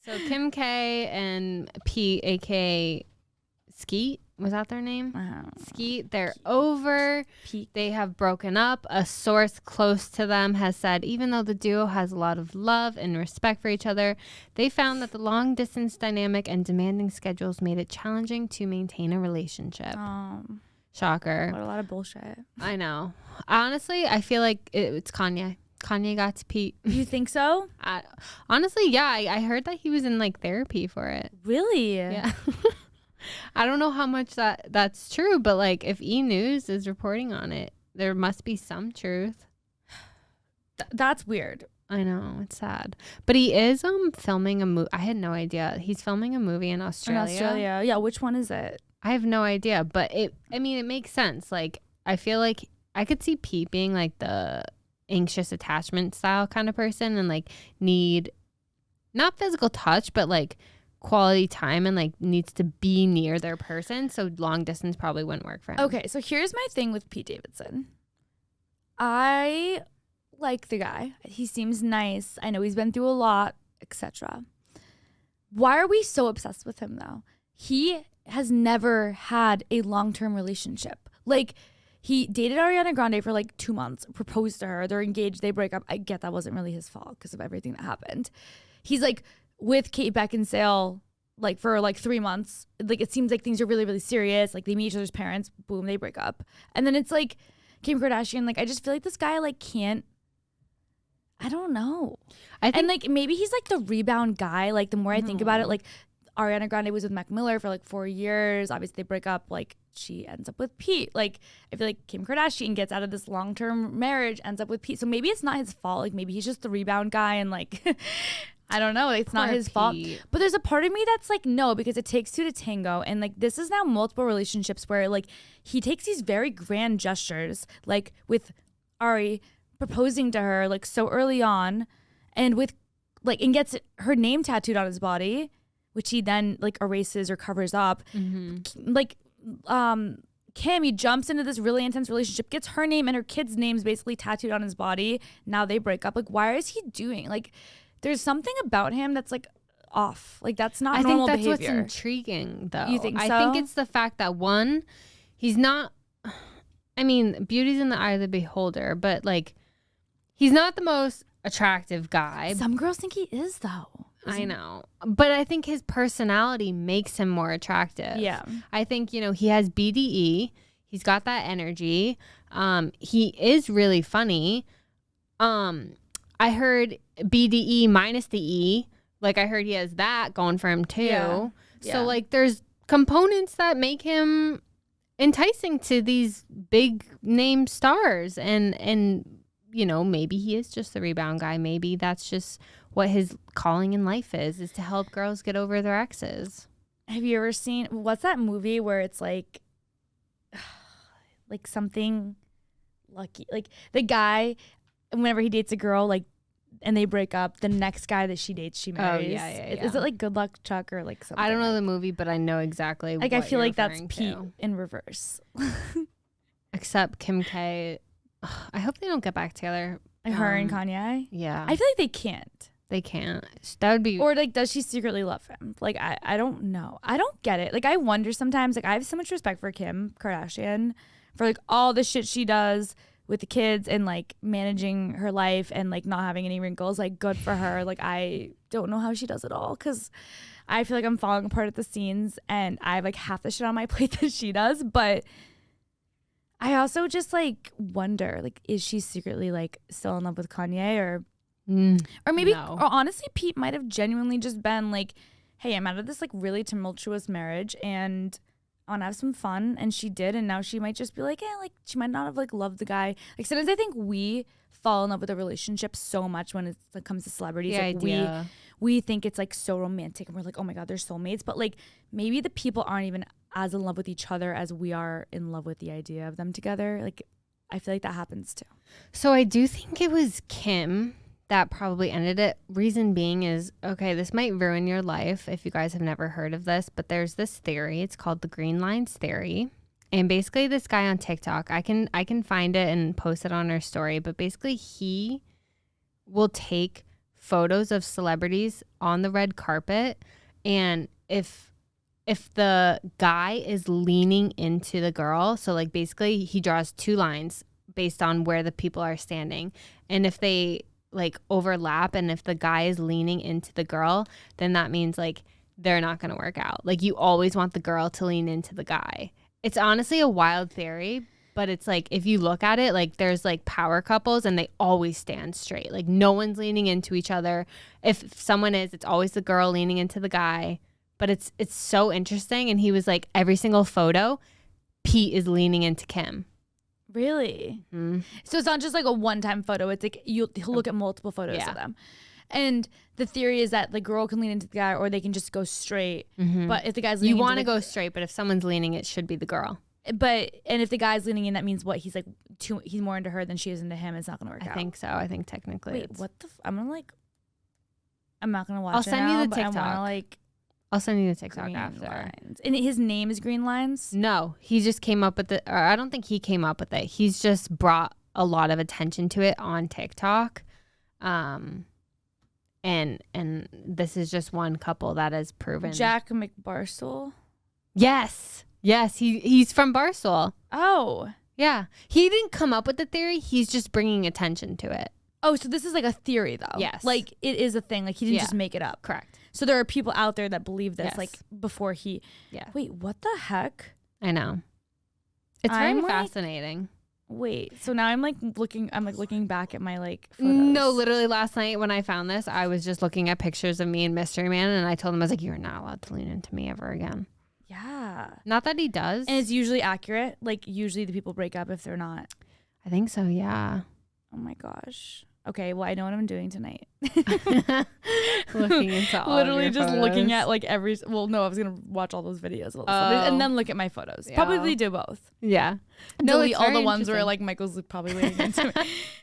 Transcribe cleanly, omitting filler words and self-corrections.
So Kim K and Pete, aka Skeet, was that their name? Skeet, they're over. Pete. They have broken up. A source close to them has said, even though the duo has a lot of love and respect for each other, they found that the long distance dynamic and demanding schedules made it challenging to maintain a relationship. Shocker. What a lot of bullshit. I know. Honestly, I feel like it's Kanye. Kanye got to Pete. You think so? Honestly, yeah. I heard that he was in like therapy for it. Really? Yeah. I don't know how much that's true, but like if E! News is reporting on it, there must be some truth. That's weird. I know, it's sad. But he is filming a movie. I had no idea. He's filming a movie in Australia. Yeah, which one is it? I have no idea, but it makes sense. Like I feel like I could see Pete being like the anxious attachment style kind of person and like need not physical touch, but like quality time and like needs to be near their person. So long distance probably wouldn't work for him. Okay, so here's my thing with Pete Davidson. I like the guy. He seems nice. I know he's been through a lot, etc. Why are we so obsessed with him though? He has never had a long-term relationship. Like he dated Ariana Grande for like 2 months, proposed to her, they're engaged, they break up. I get that wasn't really his fault because of everything that happened. He's like with Kate Beckinsale like for like 3 months. Like it seems like things are really, really serious. Like they meet each other's parents, boom, they break up. And then it's like Kim Kardashian. Like I just feel like this guy like can't, I don't know. And like maybe he's like the rebound guy. Like the more I think about it, like Ariana Grande was with Mac Miller for like 4 years. Obviously they break up. Like she ends up with Pete. Like I feel like Kim Kardashian gets out of this long-term marriage, ends up with Pete. So maybe it's not his fault. Like maybe he's just the rebound guy and like I don't know. It's not his fault. But there's a part of me that's like, no, because it takes two to tango. And like this is now multiple relationships where like he takes these very grand gestures, like with Ari proposing to her like so early on and with like and gets her name tattooed on his body, which he then like erases or covers up. Like Kim, he jumps into this really intense relationship, gets her name and her kids' names basically tattooed on his body. Now they break up. Like why is he doing like there's something about him that's like off. Like that's not normal behavior. I think that's what's intriguing though. You think so? I think it's the fact that one, he's not, I mean, beauty's in the eye of the beholder, but like he's not the most attractive guy. Some girls think he is though. I know. But I think his personality makes him more attractive. Yeah. I think, you know, he has BDE. He's got that energy. He is really funny. I heard BDE minus the E. Like I heard he has that going for him too. Yeah. So like there's components that make him enticing to these big name stars and you know, maybe he is just the rebound guy. Maybe that's just what his calling in life is to help girls get over their exes. Have you ever seen, what's that movie where it's like something lucky, like the guy, whenever he dates a girl, like, and they break up, the next guy that she dates, she marries. Oh, yeah. Is it like Good Luck Chuck or like something? I don't know the movie, but I know exactly like what I feel you're like that's referring Pete to. in reverse. Except Kim K. I hope they don't get back together. Her and Kanye? Yeah. I feel like they can't. They can't. That would be... Or like, does she secretly love him? Like, I don't know. I don't get it. Like, I wonder sometimes, like, I have so much respect for Kim Kardashian for like all the shit she does with the kids and like managing her life and like not having any wrinkles. Like, good for her. Like, I don't know how she does it all because I feel like I'm falling apart at the seams and I have like half the shit on my plate that she does. But I also just like wonder, like, is she secretly like still in love with Kanye or maybe, no. or honestly, Pete might have genuinely just been like, hey, I'm out of this like really tumultuous marriage and I want to have some fun. And she did. And now she might just be like, like she might not have like loved the guy. Like sometimes I think we fall in love with a relationship so much when it comes to celebrities. The like idea. we think it's like so romantic and we're like, oh my God, they're soulmates. But like maybe the people aren't even as in love with each other as we are in love with the idea of them together. Like I feel like that happens too. So I do think it was Kim that probably ended it. Reason being is, okay, this might ruin your life if you guys have never heard of this, but there's this theory. It's called the Green Lines Theory. And basically this guy on TikTok, I can find it and post it on our story, but basically he will take photos of celebrities on the red carpet, and if the guy is leaning into the girl, so like basically he draws 2 lines based on where the people are standing, and if they like overlap and if the guy is leaning into the girl, then that means like they're not going to work out. Like you always want the girl to lean into the guy. It's honestly a wild theory, but it's like if you look at it, like there's like power couples and they always stand straight. Like no one's leaning into each other. If someone is, it's always the girl leaning into the guy. But it's so interesting. And he was like, every single photo, Pete is leaning into Kim. Really? Mm-hmm. So it's not just like a one-time photo. It's like he'll look at multiple photos of them. And the theory is that the girl can lean into the guy or they can just go straight. Mm-hmm. But if the guy's leaning you want to go straight, but if someone's leaning, it should be the girl. And if the guy's leaning in, that means what? He's like he's more into her than she is into him. It's not going to work out. I think so. I think technically. Wait, what the? I'm not going to watch I'll it send now, you the but TikTok. I want to like. I'll send you the TikTok Green after. Lines. And his name is Green Lines? No, he just came up with or I don't think he came up with it. He's just brought a lot of attention to it on TikTok. And this is just one couple that has proven. Jack McBarstool? Yes. He's from Barstool. Oh. Yeah. He didn't come up with the theory. He's just bringing attention to it. Oh, so this is like a theory though. Yes. Like it is a thing. Like he didn't just make it up. Correct. So there are people out there that believe this, Yes. like before he. Yeah. Wait, what the heck? I know. It's very I'm, like- fascinating. Wait, so now I'm looking back at my like photos. No, literally last night when I found this, I was just looking at pictures of me and Mystery Man, and I told him, I was like, you're not allowed to lean into me ever again. Yeah. Not that he does. And it's usually accurate. Like usually the people break up if they're not. I think so, yeah. Oh my gosh. Okay, well I know what I'm doing tonight. Looking into all Literally of your just photos. looking at like I was gonna watch all those videos and then look at my photos. Yeah. Probably do both. Yeah. Delete it's all the very ones where interesting. like Michael's probably leaning into me.